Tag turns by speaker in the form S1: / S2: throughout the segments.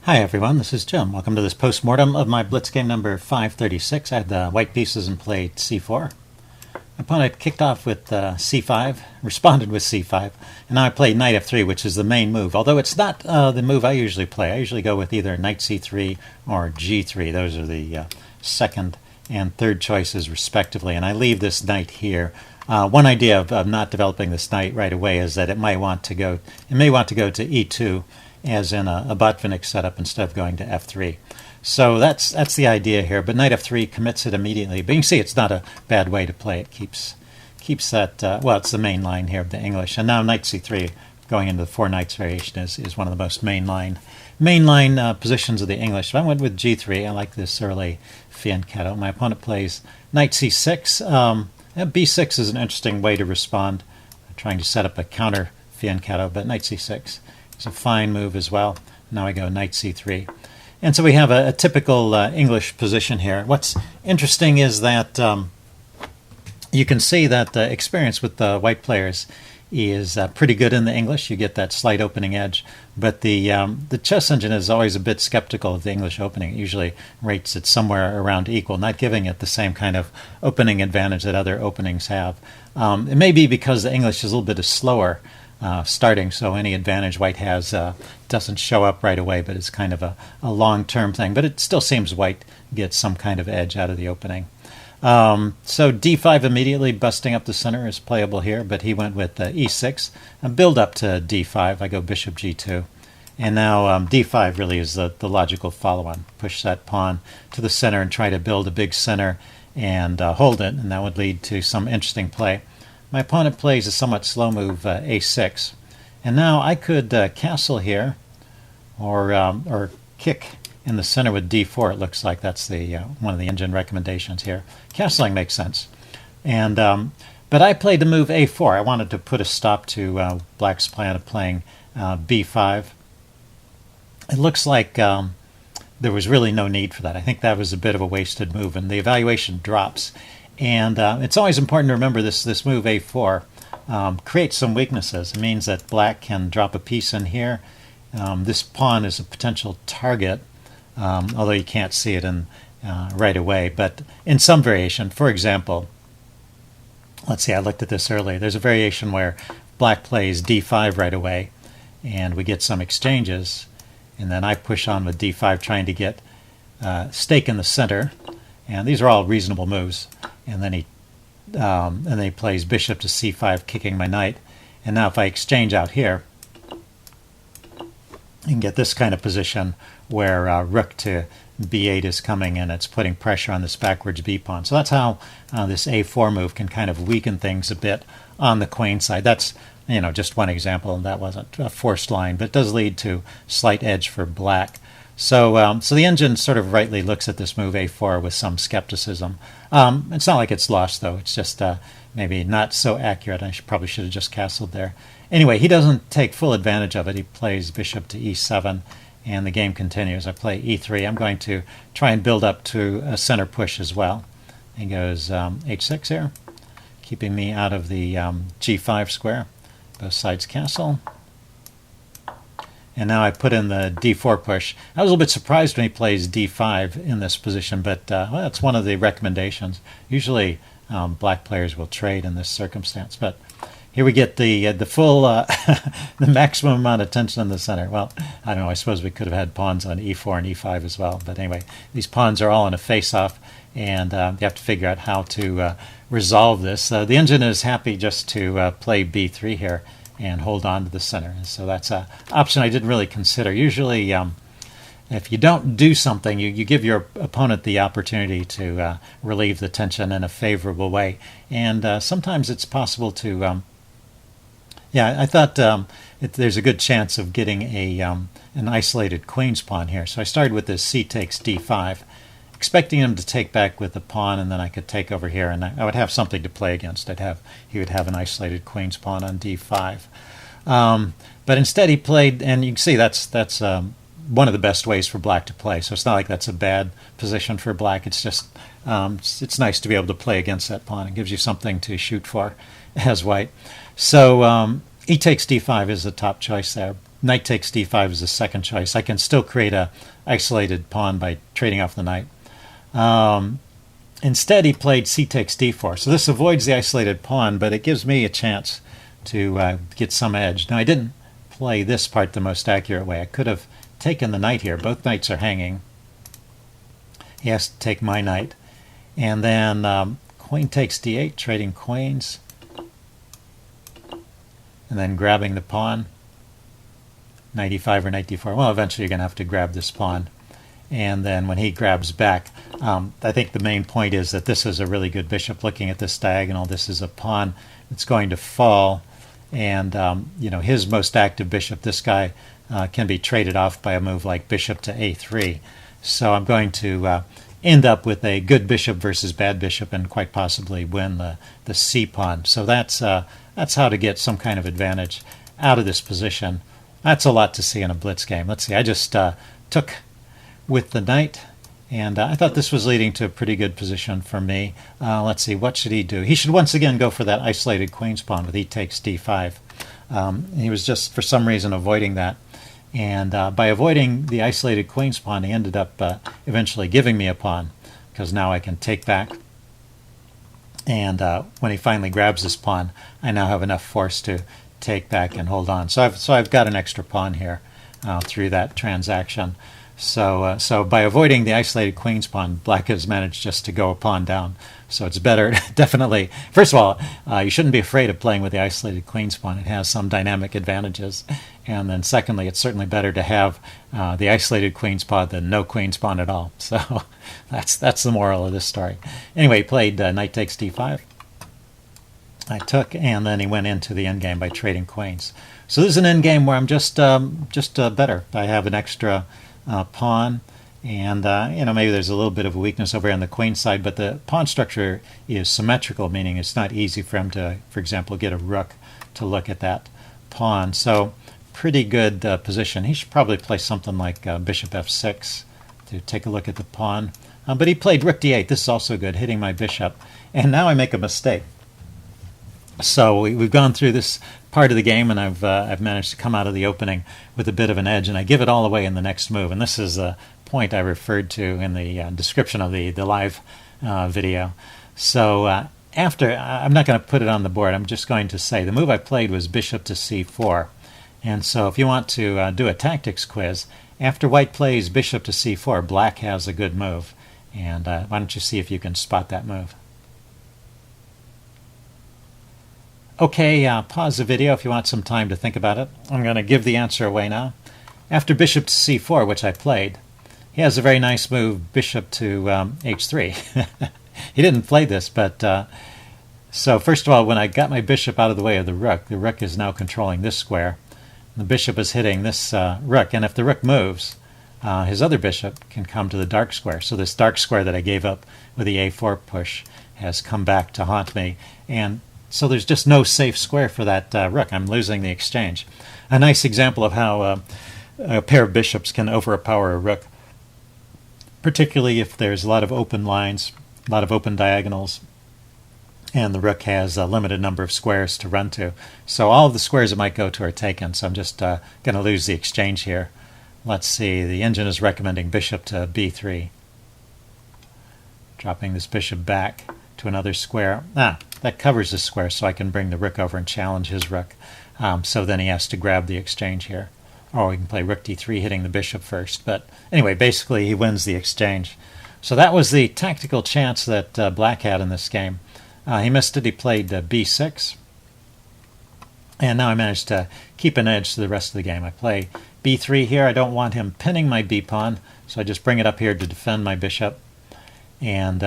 S1: Hi everyone, this is Jim. Welcome to this postmortem of my Blitz game number 536. I had the white pieces and played c4. My opponent kicked off with c5, responded with c5, and now I played knight f3, which is the main move. Although it's not the move I usually play. I usually go with either knight c3 or g3. Those are the second and third choices respectively, and I leave this knight here. One idea of not developing this knight right away is that it may want to go to e2, as in a Botvinnik setup instead of going to f3. So that's the idea here. But knight f3 commits it immediately. But you can see it's not a bad way to play. It keeps that, well, it's the main line here of the English. And now knight c3, going into the four knights variation, is one of the most mainline positions of the English. So I went with g3. I like this early fianchetto. My opponent plays knight c6. b6 is an interesting way to respond. I'm trying to set up a counter fianchetto, but knight c6. It's a fine move as well. Now I go knight c3. And so we have a typical English position here. What's interesting is that you can see that the experience with the white players is pretty good in the English. You get that slight opening edge. But the chess engine is always a bit skeptical of the English opening. It usually rates it somewhere around equal, not giving it the same kind of opening advantage that other openings have. It may be because the English is a little bit slower starting, so any advantage white has doesn't show up right away, but it's kind of a long-term thing. But it still seems white gets some kind of edge out of the opening. So d5 immediately busting up the center is playable here, but he went with e6 and build up to d5. I go bishop g2. And now d5 really is the logical follow-on. Push that pawn to the center and try to build a big center and hold it, and that would lead to some interesting play. My opponent plays a somewhat slow move, a6. And now I could castle here or kick in the center with d4. It looks like that's the one of the engine recommendations here. Castling makes sense. And but I played the move a4. I wanted to put a stop to Black's plan of playing b5. It looks like there was really no need for that. I think that was a bit of a wasted move, and the evaluation drops. And it's always important to remember this move a4 creates some weaknesses. It means that Black can drop a piece in here. This pawn is a potential target, although you can't see it right away. But in some variation, for example, let's see, I looked at this earlier. There's a variation where Black plays d5 right away, and we get some exchanges. And then I push on with d5, trying to get stake in the center. And these are all reasonable moves. And then he plays bishop to c5, kicking my knight. And now if I exchange out here, you can get this kind of position where rook to b8 is coming, and it's putting pressure on this backwards b pawn. So that's how this a4 move can kind of weaken things a bit on the queen side. That's just one example, and that wasn't a forced line, but it does lead to slight edge for Black. So the engine sort of rightly looks at this move a4 with some skepticism. It's not like it's lost, though. It's just maybe not so accurate. I probably should have just castled there. Anyway, he doesn't take full advantage of it. He plays bishop to e7, and the game continues. I play e3. I'm going to try and build up to a center push as well. He goes h6 here, keeping me out of the g5 square. Both sides castle. And now I put in the d4 push. I was a little bit surprised when he plays d5 in this position, but well, that's one of the recommendations. Usually Black players will trade in this circumstance, but here we get the full, the maximum amount of tension in the center. Well, I don't know, I suppose we could have had pawns on e4 and e5 as well, but anyway, these pawns are all in a face-off, and you have to figure out how to resolve this. The engine is happy just to play b3 here and hold on to the center. So that's an option I didn't really consider. Usually, if you don't do something, you give your opponent the opportunity to relieve the tension in a favorable way. And sometimes it's possible to... I thought there's a good chance of getting an isolated queen's pawn here. So I started with this c takes d5, expecting him to take back with the pawn, and then I could take over here, and I would have something to play against. He would have an isolated queen's pawn on d5. But instead he played, and you can see that's one of the best ways for Black to play. So it's not like that's a bad position for Black. It's just it's nice to be able to play against that pawn. It gives you something to shoot for as white. So e takes d5 is the top choice there. knight takes d5 is the second choice. I can still create a isolated pawn by trading off the knight. Instead, he played c takes d4. So this avoids the isolated pawn, but it gives me a chance to get some edge. Now, I didn't play this part the most accurate way. I could have taken the knight here. Both knights are hanging. He has to take my knight. And then queen takes d8, trading queens. And then grabbing the pawn. Knight e5 or knight d4. Well, eventually you're going to have to grab this pawn. And then when he grabs back, I think the main point is that this is a really good bishop. Looking at this diagonal, this is a pawn that's going to fall. And, his most active bishop, this guy, can be traded off by a move like bishop to a3. So I'm going to end up with a good bishop versus bad bishop and quite possibly win the c pawn. So that's how to get some kind of advantage out of this position. That's a lot to see in a blitz game. Let's see, I just took with the knight, and I thought this was leading to a pretty good position for me. Let's see, what should he do? He should once again go for that isolated queen's pawn with e takes d5. He was just, for some reason, avoiding that. And by avoiding the isolated queen's pawn, he ended up eventually giving me a pawn, because now I can take back. And when he finally grabs this pawn, I now have enough force to take back and hold on. So I've got an extra pawn here through that transaction. So by avoiding the isolated queen's pawn, black has managed just to go a pawn down. So it's better, definitely. First of all, you shouldn't be afraid of playing with the isolated queen's pawn. It has some dynamic advantages. And then secondly, it's certainly better to have the isolated queen's pawn than no queen's pawn at all. So that's the moral of this story. Anyway, he played knight takes d5. I took, and then he went into the endgame by trading queens. So this is an endgame where I'm just better. I have an extra pawn, and maybe there's a little bit of a weakness over here on the queen side, but the pawn structure is symmetrical, meaning it's not easy for him to, for example, get a rook to look at that pawn. So pretty good position. He should probably play something like bishop f6 to take a look at the pawn. But he played rook d8. This is also good, hitting my bishop. And now I make a mistake. So we've gone through this part of the game, and I've managed to come out of the opening with a bit of an edge, and I give it all away in the next move. And this is a point I referred to in the description of the live video. So I'm not going to put it on the board. I'm just going to say the move I played was bishop to c4. And so if you want to do a tactics quiz, after white plays bishop to c4, black has a good move. And why don't you see if you can spot that move? Okay, pause the video if you want some time to think about it. I'm going to give the answer away now. After bishop to c4, which I played, he has a very nice move, bishop to h3. He didn't play this, but so first of all, when I got my bishop out of the way of the rook is now controlling this square. The bishop is hitting this rook, and if the rook moves, his other bishop can come to the dark square. So this dark square that I gave up with the a4 push has come back to haunt me, and so there's just no safe square for that rook. I'm losing the exchange. A nice example of how a pair of bishops can overpower a rook, particularly if there's a lot of open lines, a lot of open diagonals, and the rook has a limited number of squares to run to. So all of the squares it might go to are taken, so I'm just going to lose the exchange here. Let's see, the engine is recommending bishop to b3. Dropping this bishop back to another square. That covers the square, so I can bring the rook over and challenge his rook. So then he has to grab the exchange here. Or we can play rook d3, hitting the bishop first. But anyway, basically he wins the exchange. So that was the tactical chance that black had in this game. He missed it. He played b6. And now I managed to keep an edge to the rest of the game. I play b3 here. I don't want him pinning my b-pawn, so I just bring it up here to defend my bishop. And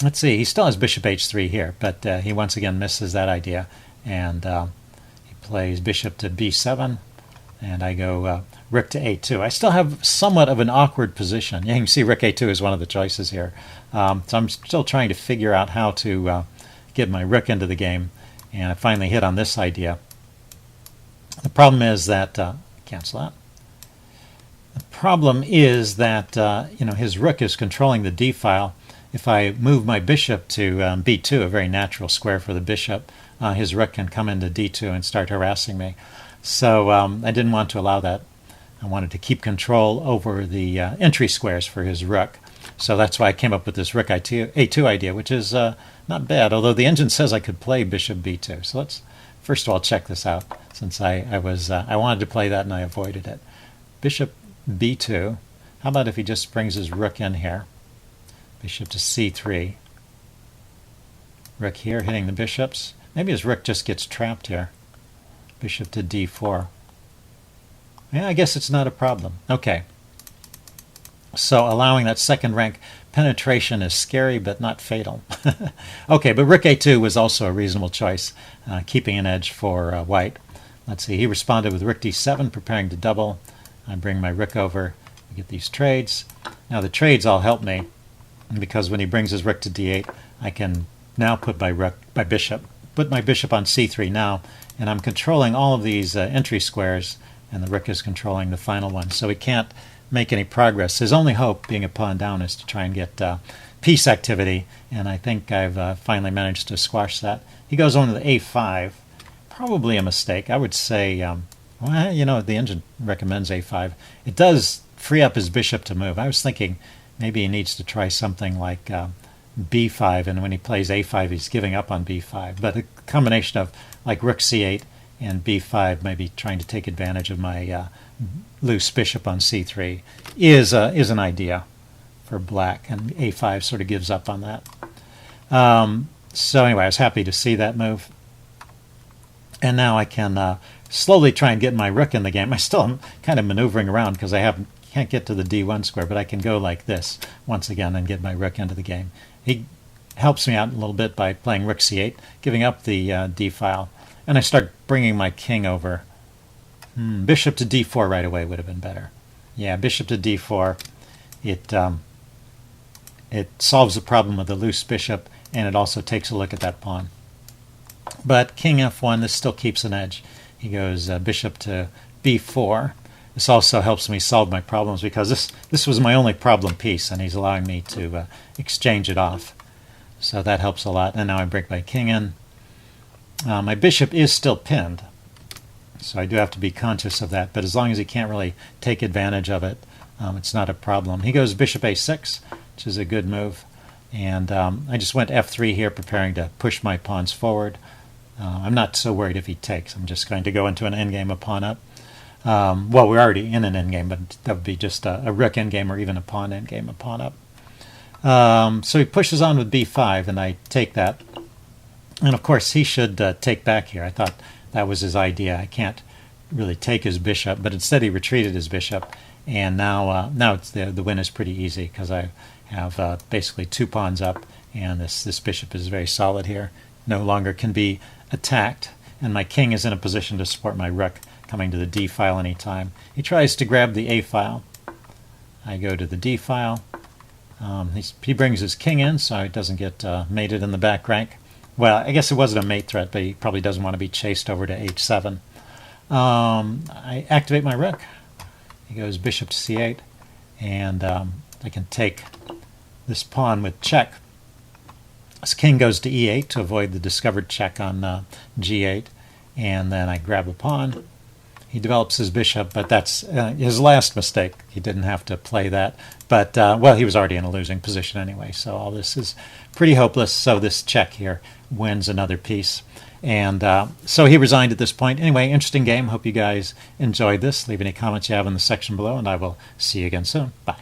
S1: let's see, he still has bishop h3 here, but he once again misses that idea. And he plays bishop to b7, and I go rook to a2. I still have somewhat of an awkward position. You can see rook a2 is one of the choices here. So I'm still trying to figure out how to get my rook into the game, and I finally hit on this idea. The problem is that, cancel that. The problem is that his rook is controlling the d file. If I move my bishop to b2, a very natural square for the bishop, his rook can come into d2 and start harassing me. So I didn't want to allow that. I wanted to keep control over the entry squares for his rook. So that's why I came up with this rook a2 idea, which is not bad, although the engine says I could play bishop b2. So let's first of all check this out, since I wanted to play that and I avoided it. Bishop b2. How about if he just brings his rook in here? Bishop to c3. Rook here, hitting the bishops. Maybe his rook just gets trapped here. Bishop to d4. Yeah, I guess it's not a problem. Okay. So allowing that second rank penetration is scary but not fatal. Okay, but rook a2 was also a reasonable choice, keeping an edge for white. Let's see, he responded with rook d7, preparing to double. I bring my rook over, we get these trades. Now the trades all help me, because when he brings his rook to d8, I can now put my bishop on c3 now, and I'm controlling all of these entry squares, and the rook is controlling the final one. So he can't make any progress. His only hope, being a pawn down, is to try and get piece activity, and I think I've finally managed to squash that. He goes on to the a5. Probably a mistake. I would say, well, you know, the engine recommends a5. It does free up his bishop to move. I was thinking maybe he needs to try something like b5, and when he plays a5 he's giving up on b5. But a combination of like rook c8 and b5, maybe trying to take advantage of my loose bishop on c3, is an idea for black, and a5 sort of gives up on that. So anyway, I was happy to see that move. And now I can slowly try and get my rook in the game. I still am kind of maneuvering around because I can't get to the d1 square, but I can go like this once again and get my rook into the game. He helps me out a little bit by playing rook c8, giving up the d file, and I start bringing my king over. Bishop to d4 right away would have been better. Yeah, bishop to d4. It solves the problem of the loose bishop, and it also takes a look at that pawn. But king f1, this still keeps an edge. He goes bishop to b4. This also helps me solve my problems, because this was my only problem piece, and he's allowing me to exchange it off. So that helps a lot. And now I break my king in. My bishop is still pinned, so I do have to be conscious of that. But as long as he can't really take advantage of it, it's not a problem. He goes bishop a6, which is a good move. And I just went f3 here, preparing to push my pawns forward. I'm not so worried if he takes. I'm just going to go into an endgame, a pawn up. Well, we're already in an endgame, but that would be just a rook endgame, or even a pawn endgame, a pawn up. So he pushes on with b5, and I take that. And of course, he should take back here. I thought that was his idea. I can't really take his bishop, but instead he retreated his bishop. And now it's the win is pretty easy, because I have basically two pawns up, and this bishop is very solid here. No longer can be attacked, and my king is in a position to support my rook coming to the d file anytime. He tries to grab the a file. I go to the d file. He brings his king in, so he doesn't get mated in the back rank. Well, I guess it wasn't a mate threat, but he probably doesn't want to be chased over to h7. I activate my rook. He goes bishop to c8, and I can take this pawn with check. His king goes to e8 to avoid the discovered check on g8, and then I grab a pawn. He develops his bishop, but that's his last mistake. He didn't have to play that, but well, he was already in a losing position anyway, so all this is pretty hopeless. So this check here wins another piece, and so he resigned at this point. Anyway, interesting game. Hope you guys enjoyed this. Leave any comments you have in the section below, and I will see you again soon. Bye.